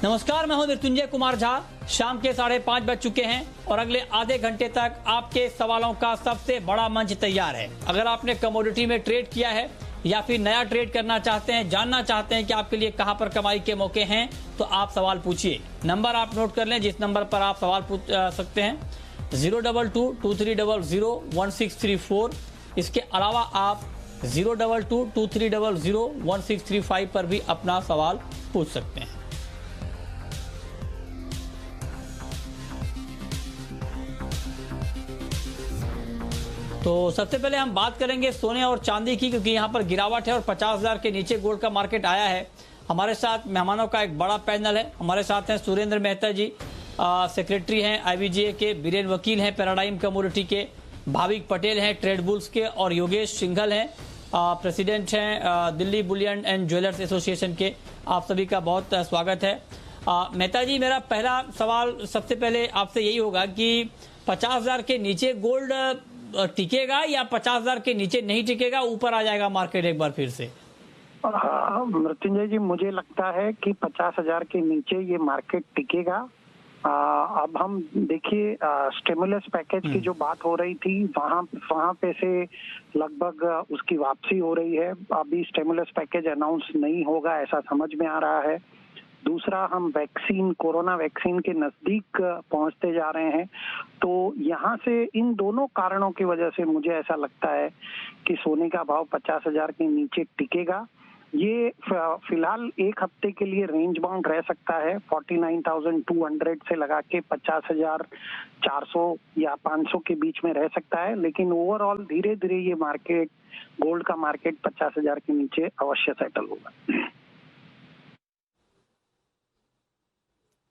नमस्कार, मैं हूं मृत्युंजय कुमार झा। शाम के 5:30 बज चुके हैं और अगले आधे घंटे तक आपके सवालों का सबसे बड़ा मंच तैयार है। अगर आपने कमोडिटी में ट्रेड किया है या फिर नया ट्रेड करना चाहते हैं, जानना चाहते हैं कि आपके लिए कहां पर कमाई के मौके हैं, तो आप सवाल पूछिए। नंबर आप नोट कर लें जिस नंबर पर आप सवाल पूछ सकते हैं, 02223001634। इसके अलावा आप 02223001635 पर भी अपना सवाल पूछ सकते हैं। तो सबसे पहले हम बात करेंगे सोने और चांदी की, क्योंकि यहाँ पर गिरावट है और 50,000 के नीचे गोल्ड का मार्केट आया है। हमारे साथ मेहमानों का एक बड़ा पैनल है। हमारे साथ हैं सुरेंद्र मेहता जी, सेक्रेटरी हैं IBGA के, बीरेन वकील हैं पैराडाइम कमोडिटी के, भाविक पटेल हैं ट्रेड बुल्स के, और योगेश सिंघल हैं प्रेसिडेंट हैं Delhi Boolean and jewellers association के। आप सभी का बहुत स्वागत है। मेहता जी, मेरा पहला सवाल सबसे पहले आपसे यही होगा कि 50,000 के नीचे गोल्ड टिकेगा या 50,000 के नीचे नहीं टिकेगा, ऊपर आ जाएगा मार्केट एक बार फिर से? मृत्युंजय जी, मुझे लगता है कि 50,000 के नीचे ये मार्केट टिकेगा। अब हम देखिए, स्टिमुलस पैकेज की जो बात हो रही थी, वहां पे से लगभग उसकी वापसी हो रही है। अभी स्टिमुलस पैकेज अनाउंस नहीं होगा ऐसा समझ में आ रहा है। दूसरा, हम वैक्सीन, कोरोना वैक्सीन के नजदीक पहुंचते जा रहे हैं। तो यहाँ से इन दोनों कारणों की वजह से मुझे ऐसा लगता है कि सोने का भाव 50,000 के नीचे टिकेगा। ये फिलहाल एक हफ्ते के लिए रेंज बाउंड रह सकता है, 49,200 से लगा के 50,400 या 500 के बीच में रह सकता है। लेकिन ओवरऑल धीरे धीरे ये मार्केट, गोल्ड का मार्केट 50,000 के नीचे अवश्य सेटल होगा।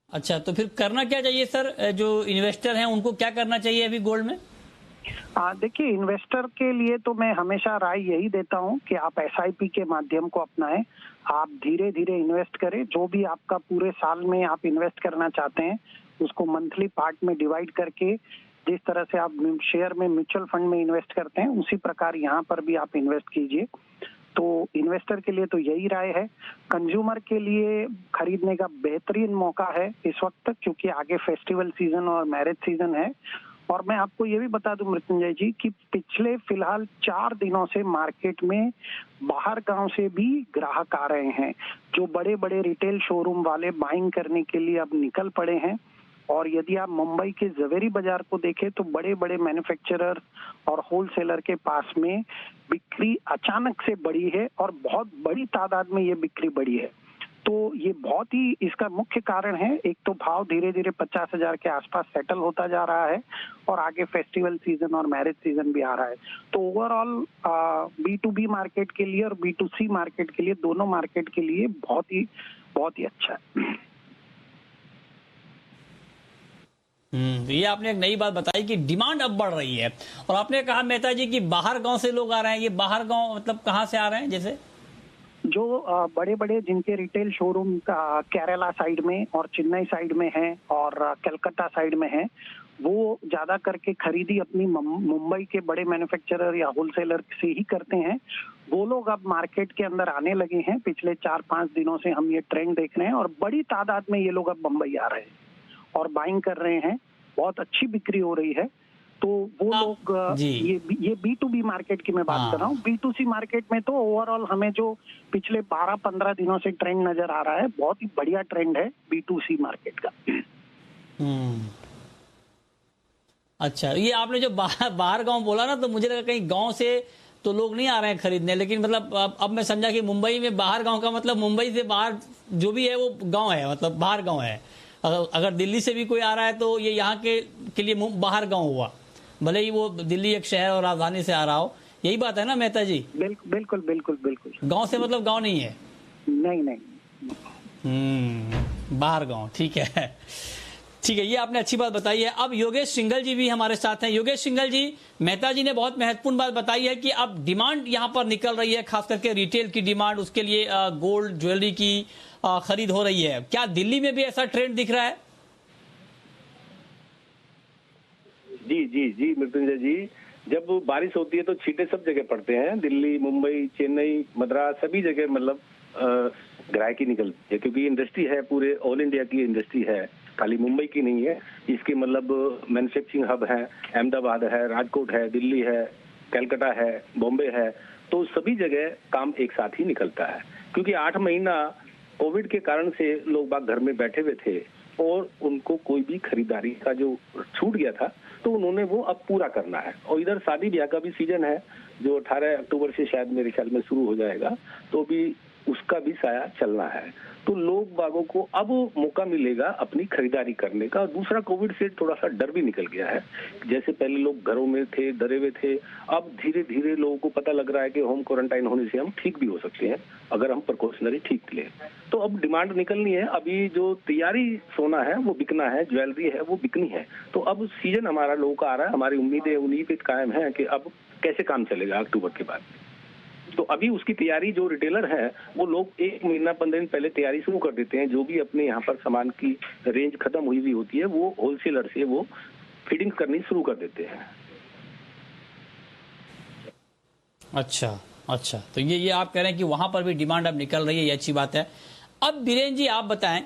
अच्छा, तो फिर करना क्या चाहिए सर? जो इन्वेस्टर हैं उनको क्या करना चाहिए अभी गोल्ड में? देखिए, इन्वेस्टर के लिए तो मैं हमेशा राय यही देता हूं कि आप SIP के माध्यम को अपनाएं। आप धीरे धीरे इन्वेस्ट करें। जो भी आपका पूरे साल में आप इन्वेस्ट करना चाहते हैं उसको मंथली पार्ट में डिवाइड करके, जिस तरह से आप शेयर में, म्यूचुअल फंड में इन्वेस्ट करते हैं, उसी प्रकार यहाँ पर भी आप इन्वेस्ट कीजिए। तो इन्वेस्टर के लिए तो यही राय है। कंज्यूमर के लिए खरीदने का बेहतरीन मौका है इस वक्त, क्योंकि आगे फेस्टिवल सीजन और मैरिज सीजन है। और मैं आपको ये भी बता दूं मृत्युंजय जी कि पिछले फिलहाल 4 दिनों से मार्केट में बाहर गांव से भी ग्राहक आ रहे हैं। जो बड़े बड़े रिटेल शोरूम वाले बाइंग करने के लिए अब निकल पड़े हैं। और यदि आप मुंबई के जवेरी बाजार को देखें तो बड़े बड़े मैन्युफैक्चरर और होलसेलर के पास में बिक्री अचानक से बढ़ी है और बहुत बड़ी तादाद में ये बिक्री बढ़ी है। तो ये बहुत ही इसका मुख्य कारण है। एक तो भाव धीरे धीरे 50,000 के आसपास सेटल होता जा रहा है और आगे फेस्टिवल सीजन और मैरिज सीजन भी आ रहा है। तो ओवरऑल B2B मार्केट के लिए और B2C मार्केट के लिए, दोनों मार्केट के लिए बहुत ही अच्छा है। ये आपने एक नई बात बताई कि डिमांड अब बढ़ रही है। और आपने कहा मेहता जी कि बाहर गांव से लोग आ रहे हैं। ये बाहर गांव मतलब कहां से आ रहे हैं? जैसे जो बड़े बड़े जिनके रिटेल शोरूम केरला साइड में और चेन्नई साइड में है और कलकत्ता साइड में है, वो ज्यादा करके खरीदी अपनी मुंबई के बड़े मैन्युफैक्चरर या होलसेलर से ही करते हैं। वो लोग अब मार्केट के अंदर आने लगे हैं। पिछले 4-5 दिनों से हम ये ट्रेंड देख रहे हैं और बड़ी तादाद में ये लोग अब मुंबई आ रहे हैं और बाइंग कर रहे हैं। बहुत अच्छी बिक्री हो रही है। तो वो लोग ये B2B मार्केट की मैं बात कर रहा हूँ। B2C मार्केट में तो ओवरऑल हमें जो पिछले 12-15 दिनों से ट्रेंड नजर आ रहा है, बहुत ही बढ़िया ट्रेंड है B2C मार्केट का। अच्छा, ये आपने जो बाहर गांव बोला ना, तो मुझे लगा कहीं गांव से तो लोग नहीं आ रहे हैं खरीदने, लेकिन मतलब अब मैं समझा कि मुंबई में बाहर गांव का मतलब मुंबई से बाहर जो भी है वो गांव है, मतलब बाहर गांव है। अगर दिल्ली से भी कोई आ रहा है तो ये यहाँ के लिए बाहर गांव हुआ, भले ही वो दिल्ली एक शहर और राजधानी से आ रहा हो। यही बात है ना मेहता जी? बिल्कुल। गांव से मतलब गांव नहीं है? नहीं। बाहर गांव, ठीक है। ये आपने अच्छी बात बताई है। अब योगेश सिंघल जी भी हमारे साथ हैं। योगेश सिंघल जी, मेहता जी ने बहुत महत्वपूर्ण बात बताई है कि अब डिमांड यहाँ पर निकल रही है, खास करके रिटेल की डिमांड, उसके लिए गोल्ड ज्वेलरी की खरीद हो रही है। क्या दिल्ली में भी ऐसा ट्रेंड दिख रहा है? जी मृत्युंजय जी, जब बारिश होती है तो छींटे सब जगह पड़ते हैं। दिल्ली, मुंबई, चेन्नई, मद्रास, सभी जगह मतलब ग्राहकी निकलती है, क्योंकि इंडस्ट्री है, पूरे ऑल इंडिया की इंडस्ट्री है, खाली मुंबई की नहीं है। इसके मतलब मैन्युफैक्चरिंग हब है, अहमदाबाद है, राजकोट है, दिल्ली है, कलकत्ता है, बॉम्बे है, तो सभी जगह काम एक साथ ही निकलता है। क्योंकि 8 महीना कोविड के कारण से लोग बाग घर में बैठे हुए थे और उनको कोई भी खरीदारी का जो छूट गया था, तो उन्होंने वो अब पूरा करना है। और इधर शादी ब्याह का भी सीजन है, जो 18 अक्टूबर से शायद मेरे ख्याल में शुरू हो जाएगा, तो भी उसका भी साया चलना है। तो लोग बागों को अब मौका मिलेगा अपनी खरीदारी करने का। और दूसरा, कोविड से थोड़ा सा डर भी निकल गया है। जैसे पहले लोग घरों में थे, डरे हुए थे, अब धीरे धीरे लोगों को पता लग रहा है कि होम क्वारंटाइन होने से हम ठीक भी हो सकते हैं अगर हम प्रिकॉशनरी ठीक लें। तो अब डिमांड निकलनी है। अभी जो तैयारी सोना है वो बिकना है, ज्वेलरी है वो बिकनी है। तो अब सीजन हमारा लोगों का आ रहा है। हमारी उम्मीदें उन्हीं पे कायम है कि अब कैसे काम चलेगा अक्टूबर के बाद। तो अभी उसकी तैयारी जो रिटेलर है वो लोग 1 महीना 15 दिन पहले तैयारी शुरू कर देते हैं। जो भी अपने यहाँ पर सामान की रेंज खत्म हुई हुई होती है वो होलसेलर से वो फीडिंग करनी शुरू कर देते हैं। अच्छा, तो ये आप कह रहे हैं कि वहां पर भी डिमांड अब निकल रही है, ये अच्छी बात है। अब बीरेन जी आप बताएं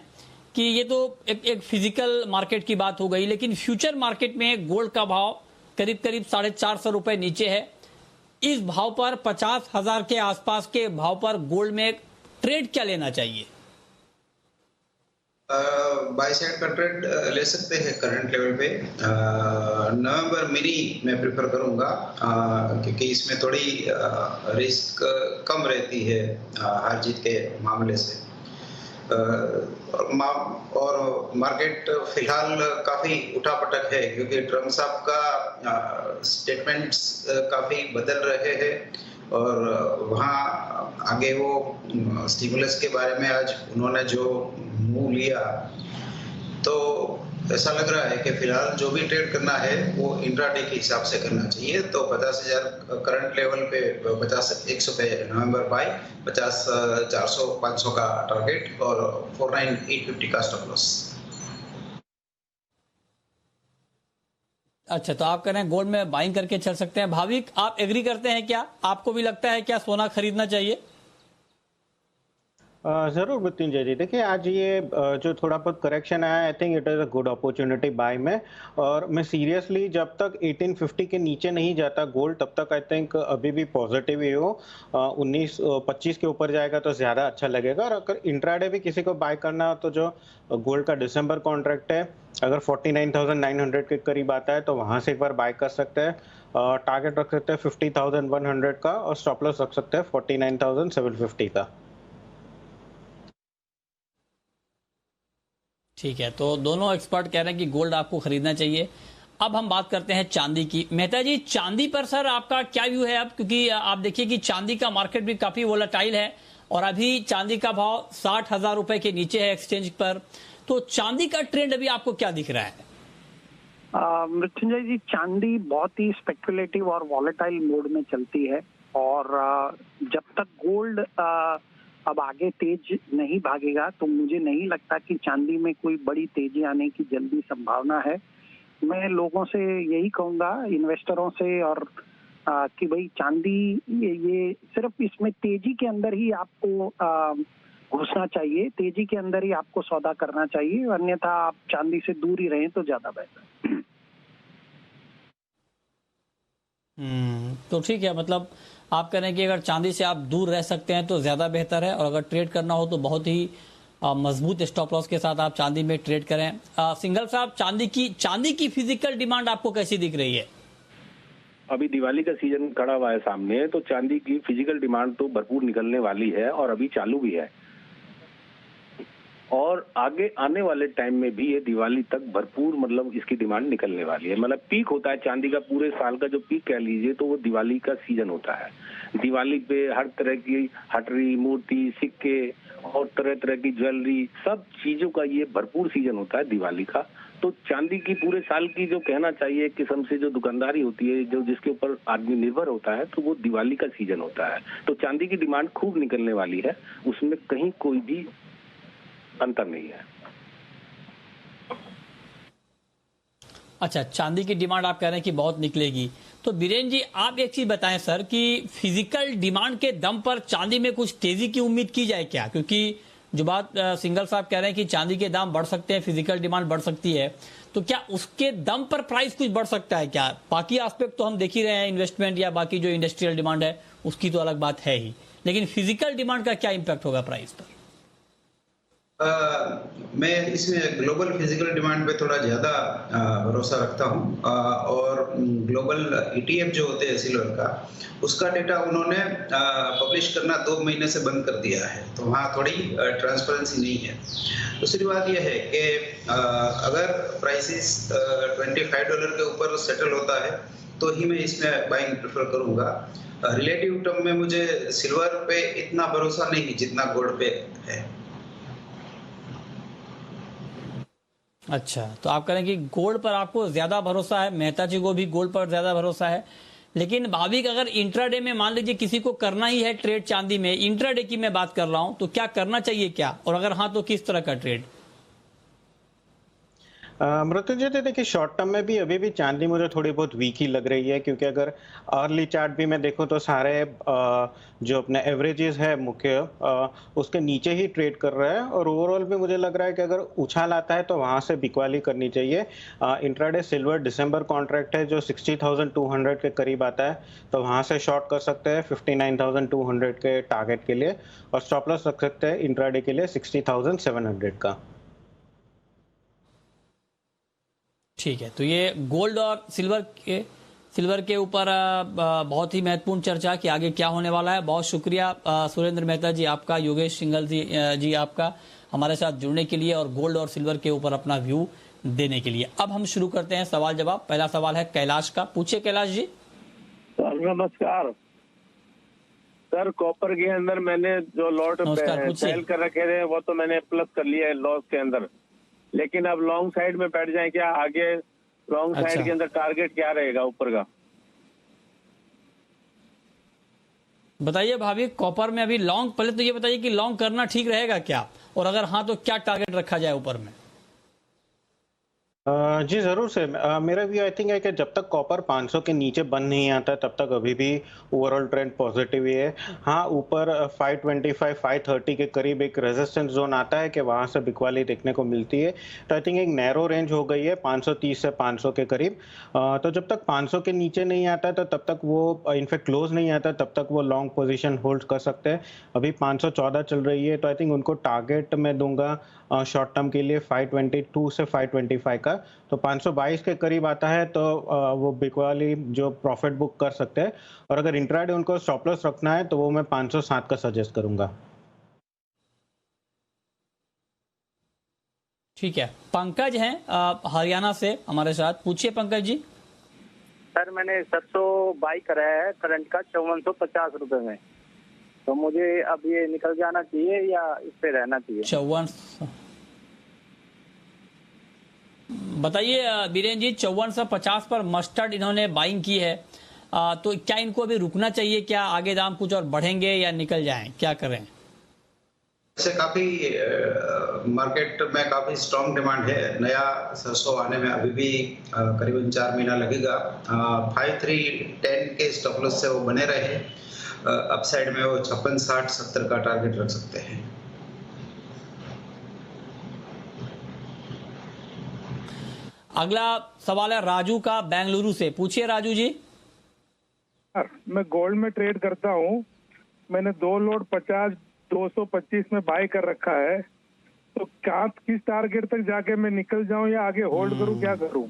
कि ये तो एक फिजिकल मार्केट की बात हो गई, लेकिन फ्यूचर मार्केट में गोल्ड का भाव करीब 450 रुपए नीचे है। इस भाव पर 50,000 के आसपास के भाव पर गोल्ड में ट्रेड क्या लेना चाहिए? बाय साइड का ट्रेड ले सकते हैं करंट लेवल पे। नवंबर मिनी मैं प्रेफर करूंगा, क्योंकि इसमें थोड़ी रिस्क कम रहती है हार जीत के मामले से। और मार्केट फिलहाल काफी उठापटक है, क्योंकि ट्रम्प साहब का स्टेटमेंट्स काफी बदल रहे हैं और वहाँ आगे वो स्टिमुलस के बारे में आज उन्होंने जो मुंह लिया, तो ऐसा लग रहा है कि फिलहाल जो भी ट्रेड करना है वो इंट्राडे के हिसाब से करना चाहिए। तो 50,000 करंट लेवल पे 50-100 पे नवंबर बाय, 50-400-500 का टारगेट और 49,850 का स्टॉप लॉस। अच्छा, तो आप कह रहे हैं गोल्ड में बाइंग करके चल सकते हैं। भाविक, आप एग्री करते हैं क्या? आपको भी लगता है क्या सोना खरीदना चाहिए? जरूर मृत्युंजय जी, देखिए आज ये जो थोड़ा बहुत करेक्शन आया, I think it is a good opportunity by में। और मैं सीरियसली जब तक 1850 के नीचे नहीं जाता गोल्ड, तब तक आई थिंक अभी भी पॉजिटिव ही हो। 19-25 के ऊपर जाएगा तो ज्यादा अच्छा लगेगा। और अगर इंट्राडे भी किसी को बाय करना हो तो जो गोल्ड का दिसंबर कॉन्ट्रैक्ट है, अगर 49,900 के करीब आता है तो वहां से एक बार बाय कर सकते हैं। टारगेट रख सकते हैं 50,100 का और स्टॉप लॉस रख सकते हैं 49,750 का। ठीक है, तो दोनों एक्सपर्ट कह रहे हैं कि गोल्ड आपको खरीदना चाहिए। अब हम बात करते हैं चांदी की। मेहता जी, चांदी पर सर आपका क्या व्यू है अब? क्योंकि आप देखिए कि चांदी का मार्केट भी काफी वोलेटाइल है और अभी चांदी का भाव 60,000 रुपए के नीचे है एक्सचेंज पर। तो चांदी का ट्रेंड अभी आपको क्या दिख रहा है? मृत्युंजय जी, चांदी बहुत ही स्पेकुलेटिव और वॉलेटाइल मोड में चलती है और जब तक गोल्ड अब आगे तेज नहीं भागेगा तो मुझे नहीं लगता कि चांदी में कोई बड़ी तेजी आने की जल्दी संभावना है। मैं लोगों से यही कहूंगा, इन्वेस्टरों से, और कि भाई चांदी ये सिर्फ इसमें तेजी के अंदर ही आपको घुसना चाहिए, तेजी के अंदर ही आपको सौदा करना चाहिए, अन्यथा आप चांदी से दूर ही रहें तो ज्यादा बेहतर। तो ठीक है, मतलब आप कह रहे हैं कि अगर चांदी से आप दूर रह सकते हैं तो ज्यादा बेहतर है, और अगर ट्रेड करना हो तो बहुत ही मजबूत स्टॉप लॉस के साथ आप चांदी में ट्रेड करें। सिंघल साहब, चांदी की फिजिकल डिमांड आपको कैसी दिख रही है? अभी दिवाली का सीजन खड़ा हुआ है सामने, तो चांदी की फिजिकल डिमांड तो भरपूर निकलने वाली है और अभी चालू भी है। और आगे आने वाले टाइम में भी ये दिवाली तक भरपूर मतलब इसकी डिमांड निकलने वाली है। मतलब पीक होता है चांदी का, पूरे साल का जो पीक कह लीजिए तो वो दिवाली का सीजन होता है। दिवाली पे हर तरह की हटरी, मूर्ति, सिक्के और तरह तरह की ज्वेलरी, सब चीजों का ये भरपूर सीजन होता है दिवाली का। तो चांदी की पूरे साल की जो कहना चाहिए एक किस्म से जो दुकानदारी होती है, जो जिसके ऊपर आदमी निर्भर होता है, तो वो दिवाली का सीजन होता है। तो चांदी की डिमांड खूब निकलने वाली है, उसमें कहीं कोई भी अंतर नहीं है। अच्छा, चांदी की डिमांड आप कह रहे हैं कि बहुत निकलेगी। तो बीरेन जी, आप एक चीज बताएं सर कि फिजिकल डिमांड के दम पर चांदी में कुछ तेजी की उम्मीद की जाए क्या? क्योंकि जो बात सिंघल साहब कह रहे हैं कि चांदी के दाम बढ़ सकते हैं, फिजिकल डिमांड बढ़ सकती है, तो क्या उसके दम पर प्राइस कुछ बढ़ सकता है क्या? बाकी एस्पेक्ट तो हम देख ही रहे हैं, इन्वेस्टमेंट या बाकी जो इंडस्ट्रियल डिमांड है उसकी तो अलग बात है ही, लेकिन फिजिकल डिमांड का क्या इम्पैक्ट होगा प्राइस पर? मैं इसमें ग्लोबल फिजिकल डिमांड पे थोड़ा ज़्यादा भरोसा रखता हूँ और ग्लोबल ETF जो होते हैं सिल्वर का, उसका डेटा उन्होंने पब्लिश करना 2 महीने से बंद कर दिया है, तो वहाँ थोड़ी ट्रांसपेरेंसी नहीं है। दूसरी बात यह है कि अगर प्राइसेस $25 के ऊपर सेटल होता है तो ही मैं इसमें बाइंग प्रेफर करूँगा। रिलेटिव टर्म में मुझे सिल्वर पे इतना भरोसा नहीं जितना गोल्ड पे है। अच्छा, तो आप कह रहे हैं कि गोल्ड पर आपको ज्यादा भरोसा है, मेहता जी को भी गोल्ड पर ज्यादा भरोसा है, लेकिन भाविक अगर इंट्राडे में मान लीजिए किसी को करना ही है ट्रेड चांदी में, इंट्राडे की मैं बात कर रहा हूं, तो क्या करना चाहिए क्या, और अगर हाँ तो किस तरह का ट्रेड? मृत्युंजय, देखिए शॉर्ट टर्म में भी अभी भी चांदी मुझे थोड़ी बहुत वीक ही लग रही है, क्योंकि अगर अर्ली चार्ट भी मैं देखूं तो सारे जो अपने एवरेजेस है मुख्य उसके नीचे ही ट्रेड कर रहा है, और ओवरऑल भी मुझे लग रहा है कि अगर उछाल आता है तो वहां से बिकवाली करनी चाहिए। इंट्राडे सिल्वर दिसंबर कॉन्ट्रैक्ट है जो 60,200 के करीब आता है, तो वहां से शॉर्ट कर सकते हैं 59,200 के टारगेट के लिए, और स्टॉप लॉस रख सकते हैं इंट्राडे के लिए 60,700 का। ठीक है, तो ये गोल्ड और सिल्वर के ऊपर बहुत ही महत्वपूर्ण चर्चा कि आगे क्या होने वाला है। बहुत शुक्रिया सुरेंद्र मेहता जी आपका, योगेश सिंघल जी आपका हमारे साथ जुड़ने के लिए और गोल्ड और सिल्वर के ऊपर अपना व्यू देने के लिए। अब हम शुरू करते हैं सवाल जवाब। पहला सवाल है कैलाश का, पूछिए कैलाश जी। नमस्कार सर, कॉपर के अंदर मैंने जो लॉट सेल कर रखे थे वो तो मैंने प्लस कर लिया है लॉस के अंदर, लेकिन अब लॉन्ग साइड में बैठ जाए क्या? आगे लॉन्ग साइड के अंदर टारगेट क्या रहेगा ऊपर का? बताइए भाभी, कॉपर में अभी लॉन्ग, पहले तो ये बताइए कि लॉन्ग करना ठीक रहेगा क्या, और अगर हाँ तो क्या टारगेट रखा जाए ऊपर में? जी जरूर से मेरा व्यू आई थिंक है कि जब तक कॉपर 500 के नीचे बंद नहीं आता तब तक अभी भी ओवरऑल ट्रेंड पॉजिटिव ही है। हाँ, ऊपर 525 530 के करीब एक रेजिस्टेंस जोन आता है कि वहां से बिकवाली देखने को मिलती है, तो आई थिंक एक नैरो रेंज हो गई है 530 से 500 के करीब। तो जब तक 500 के नीचे नहीं आता तो तब तक वो इनफैक्ट क्लोज नहीं आता तब तक वो लॉन्ग पोजिशन होल्ड कर सकते हैं। अभी 514 चल रही है, तो आई थिंक उनको टारगेट मैं दूंगा शॉर्ट टर्म के लिए 522 से 525 का। तो 522 के करीब आता है तो वो बिकवाली जो प्रॉफिट बुक कर सकते हैं, और अगर इंट्राडे उनको स्टॉप लॉस रखना है तो वो मैं 507 का सजेस्ट करूंगा। ठीक है, पंकज हैं हरियाणा से हमारे साथ, पूछिए पंकज जी। सर मैंने सरसों बाई कराया है करंट का 5450 रुपए में, तो मुझे अब ये निकल जाना चाहिए या इस पे रहना चाहिए? 54, बताइए बीरेन जी, 5450 पर मस्टर्ड इन्होंने बाइंग की है, तो क्या इनको अभी रुकना चाहिए क्या? आगे दाम कुछ और बढ़ेंगे या निकल जाएं, क्या करें? वैसे काफी मार्केट में काफी स्ट्रॉन्ग डिमांड है, नया सरसों आने में अभी भी करीबन 4 महीना लगेगा। 5310 के स्टॉप लॉस से वो बने रहे, अपसाइड में वो 56 60 70 का टारगेट रख सकते हैं। अगला सवाल है राजू का बेंगलुरु से, पूछिए राजू जी। मैं गोल्ड में ट्रेड करता हूँ, मैंने 2 लोड 50 225 में बाय कर रखा है, तो क्या किस टारगेट तक जाके मैं निकल जाऊं या आगे होल्ड करूं, क्या करूं?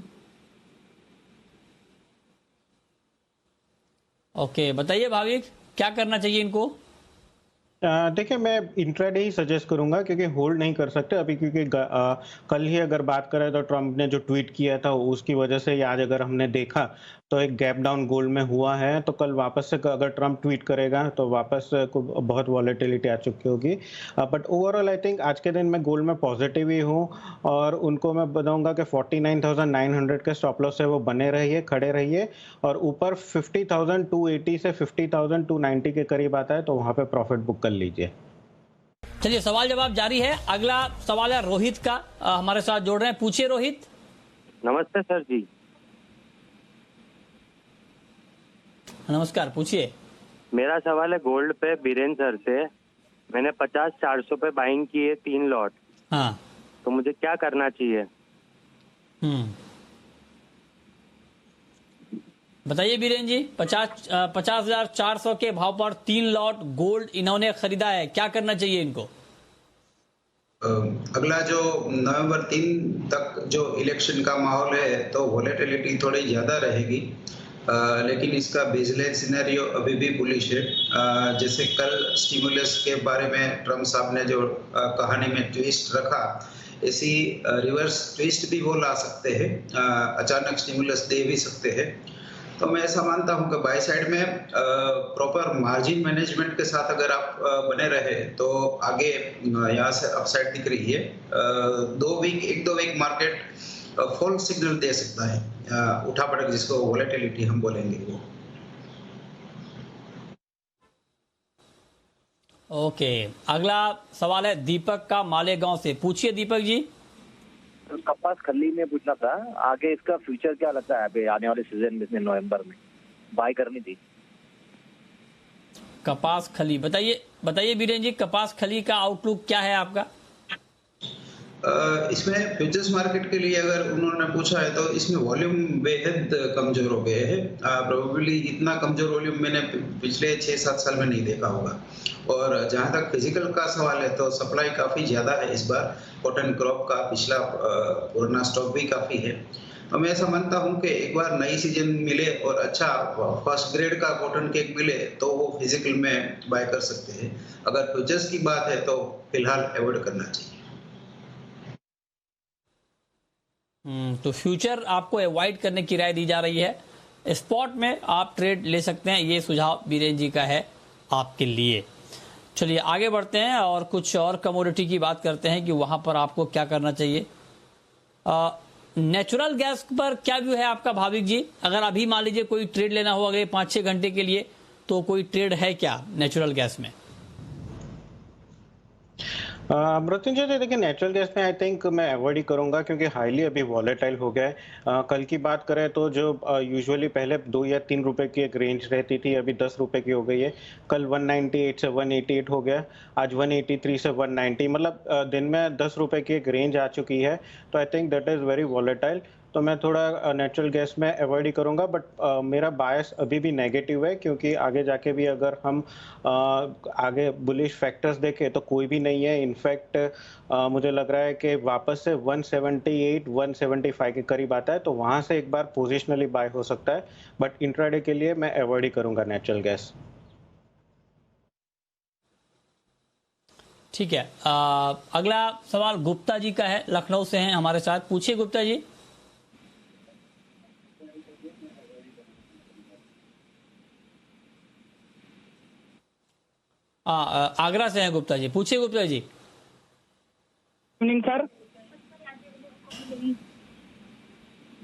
ओके, बताइए भाविक क्या करना चाहिए इनको? देखिए मैं इंट्राडे ही सजेस्ट करूंगा, क्योंकि होल्ड नहीं कर सकते अभी, क्योंकि कल ही अगर बात करें तो ट्रम्प ने जो ट्वीट किया था उसकी वजह से आज अगर हमने देखा तो एक गैप डाउन गोल्ड में हुआ है, तो कल वापस से अगर ट्रम्प ट्वीट करेगा तो वापस बहुत वॉलेटिलिटी आ चुकी होगी। बट ओवरऑल आई थिंक आज के दिन मैं गोल्ड में पॉजिटिव ही हूँ, और उनको मैं बताऊंगा कि 49,900 के स्टॉप लॉस से वो बने रहिए, खड़े रहिए, और ऊपर 50,280 से 50,290 के करीब आता है तो वहां पे प्रॉफिट बुक कर लीजिए। चलिए सवाल जवाब जारी है। अगला सवाल है रोहित का, हमारे साथ जोड़ रहे हैं, पूछिए रोहित। नमस्ते सर जी। नमस्कार, पूछिए। मेरा सवाल है गोल्ड पे बीरेन सर से मैंने 50-400 पे बाइंग की है 3 लॉट। हाँ, तो मुझे क्या करना चाहिए? बताइए बीरेन जी, 50,400 के भाव पर 3 लॉट गोल्ड इन्होंने खरीदा है, क्या करना चाहिए इनको? अगला जो नवंबर 3 तक जो इलेक्शन का माहौल है तो वॉलेटिलिटी थोड़ी ज़्यादा रहेगी, लेकिन इसका बेसलाइन सिनेरियो अभी भी बुलिश है। जैसे कल स्टिमुलस के बारे में ट्रम्प साहब ने जो कहानी में ट्विस्ट रखा, ऐसी रिवर्स ट्विस्ट भी वो ला सकते हैं, अचानक स्टिमुलस दे भी सकते हैं। तो मैं ऐसा मानता हूं कि बाय साइड में प्रॉपर मार्जिन मैनेजमेंट के साथ अगर आप बने रहे तो आगे यहाँ से अपसाइड दिख रही है। 1-2 वीक मार्केट फॉल सिग्नल दे सकता है, उठापटक जिसको वॉलेटिलिटी हम बोलेंगे वो। ओके, अगला सवाल है दीपक का मालेगांव से। पूछिए दीपक जी। कपास खल्ली में पूछना था, आगे इसका फ्यूचर क्या लगता है अभी आने वाले सीजन में, नवंबर में बाय करनी थी। कपास खली, बताइए बीरेन जी, कपास खली का आउटलुक क्या है आपका? इसमें फ्यूचर्स मार्केट के लिए अगर उन्होंने पूछा है तो इसमें वॉल्यूम बेहद कमजोर हो गए हैं। प्रोबेबली इतना कमजोर वॉल्यूम मैंने पिछले 6-7 साल में नहीं देखा होगा। और जहां तक फिजिकल का सवाल है तो सप्लाई काफी ज्यादा है इस बार। कॉटन क्रॉप का पिछला पुराना स्टॉक भी काफी है। तो मैं ऐसा मानता हूं कि एक बार नई सीजन मिले और अच्छा फर्स्ट ग्रेड का कॉटन केक मिले तो वो फिजिकल में बाय कर सकते हैं। अगर फ्यूचर्स की बात है तो फिलहाल अवॉइड करना चाहिए। तो फ्यूचर आपको अवॉइड करने की राय दी जा रही है। स्पॉट में आप ट्रेड ले सकते हैं, ये सुझाव बीरेन जी का है आपके लिए। चलिए आगे बढ़ते हैं और कुछ और कमोडिटी की बात करते हैं कि वहां पर आपको क्या करना चाहिए। नेचुरल गैस पर क्या व्यू है आपका भाविक जी? अगर अभी मान लीजिए कोई ट्रेड लेना हो अगले 5-6 घंटे के लिए, तो कोई ट्रेड है क्या नेचुरल गैस में? मृत्युंजय जी, देखिए नेचुरल गैस में आई थिंक मैं अवॉइड ही करूंगा क्योंकि हाईली अभी वॉलेटाइल हो गया है। कल की बात करें तो जो यूजुअली पहले 2 या 3 रुपए की एक रेंज रहती थी, अभी 10 रुपए की हो गई है। कल 198 से 188 हो गया, आज 183 से 190, मतलब दिन में 10 रुपए की एक रेंज आ चुकी है। तो I think that is very volatile. तो मैं थोड़ा नेचुरल गैस में अवॉइड ही करूंगा, बट मेरा बायस अभी भी नेगेटिव है क्योंकि आगे जाके भी अगर हम आगे बुलिश फैक्टर्स देखें तो कोई भी नहीं है। इनफैक्ट मुझे लग रहा है कि वापस से 178 175 के करीब आता है, तो वहां से एक बार पोजिशनली बाय हो सकता है, बट इंट्राडे के लिए मैं अवॉइड ही करूंगा नेचुरल गैस। ठीक है, अगला सवाल गुप्ता जी का है, लखनऊ से हैं हमारे साथ। पूछिए गुप्ता जी। आगरा से हैं गुप्ता जी। पूछिए Gupta ji. Evening sir.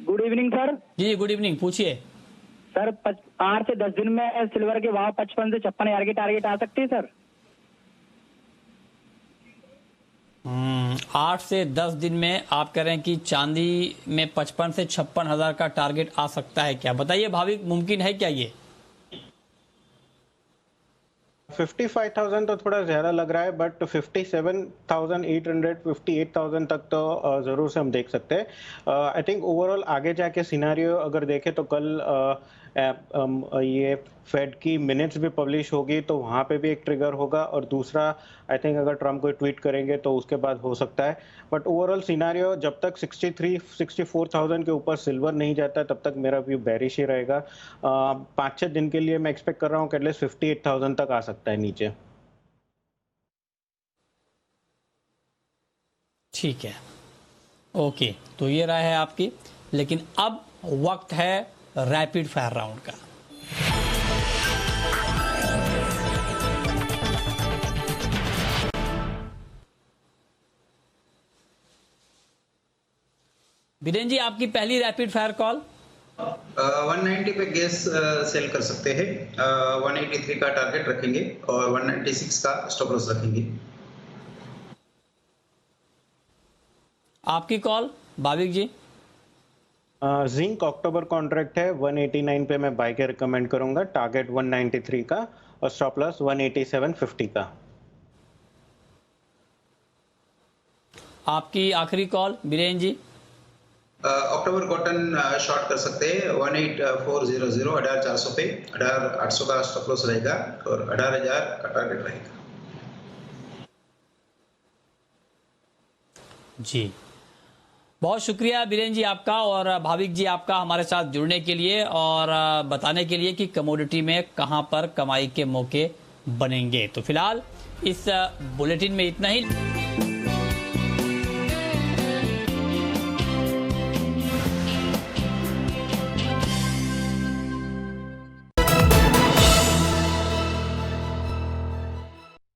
Good evening sir. जी गुड इवनिंग, पूछिए सर। 8 से 10 दिन में सिल्वर के भाव 55 से 56 हजार की टारगेट आ सकती है सर? 8 से 10 दिन में आप कह रहे हैं कि चांदी में 55 से 56 हजार का टारगेट आ सकता है क्या? बताइए भाविक, मुमकिन है क्या ये? 55,000 तो थोड़ा ज्यादा लग रहा है, बट 57,800 58,000 तक तो जरूर से हम देख सकते हैं। आई थिंक ओवरऑल आगे जाके सिनेरियो अगर देखें तो कल ये फेड की मिनट्स भी पब्लिश होगी तो वहां पे भी एक ट्रिगर होगा, और दूसरा आई थिंक अगर ट्रम्प कोई ट्वीट करेंगे तो उसके बाद हो सकता है। बट ओवरऑल सिनेरियो जब तक 64,000 के ऊपर सिल्वर नहीं जाता तब तक मेरा व्यू बेरिश ही रहेगा। 5-6 दिन के लिए मैं एक्सपेक्ट कर रहा हूँ कि एटलीस्ट 58,000 तक आ सकता है नीचे। ठीक है, ओके, तो ये राय है आपकी, लेकिन अब वक्त है रैपिड फायर राउंड का। बीरेन जी, आपकी पहली रैपिड फायर कॉल। 190 पे गैस सेल कर सकते हैं, 183 का टारगेट रखेंगे और 196 का स्टॉप लॉस रखेंगे। आपकी कॉल भाविक जी। जिंक अक्टूबर कॉन्ट्रैक्ट है, 189 पे मैं बाय के रिकमेंड करूंगा, टारगेट 193 का और स्टॉप लॉस 187.50 का। आपकी आखिरी कॉल बीरेन जी। अक्टूबर कॉटन शॉर्ट कर सकते हैं 18400 18,400 पे, 18,800 का स्टॉप लॉस रहेगा और 18,000 का टारगेट रहेगा। जी बहुत शुक्रिया बीरेन जी आपका और भाविक जी आपका हमारे साथ जुड़ने के लिए और बताने के लिए कि कमोडिटी में कहां पर कमाई के मौके बनेंगे। तो फिलहाल इस बुलेटिन में इतना ही।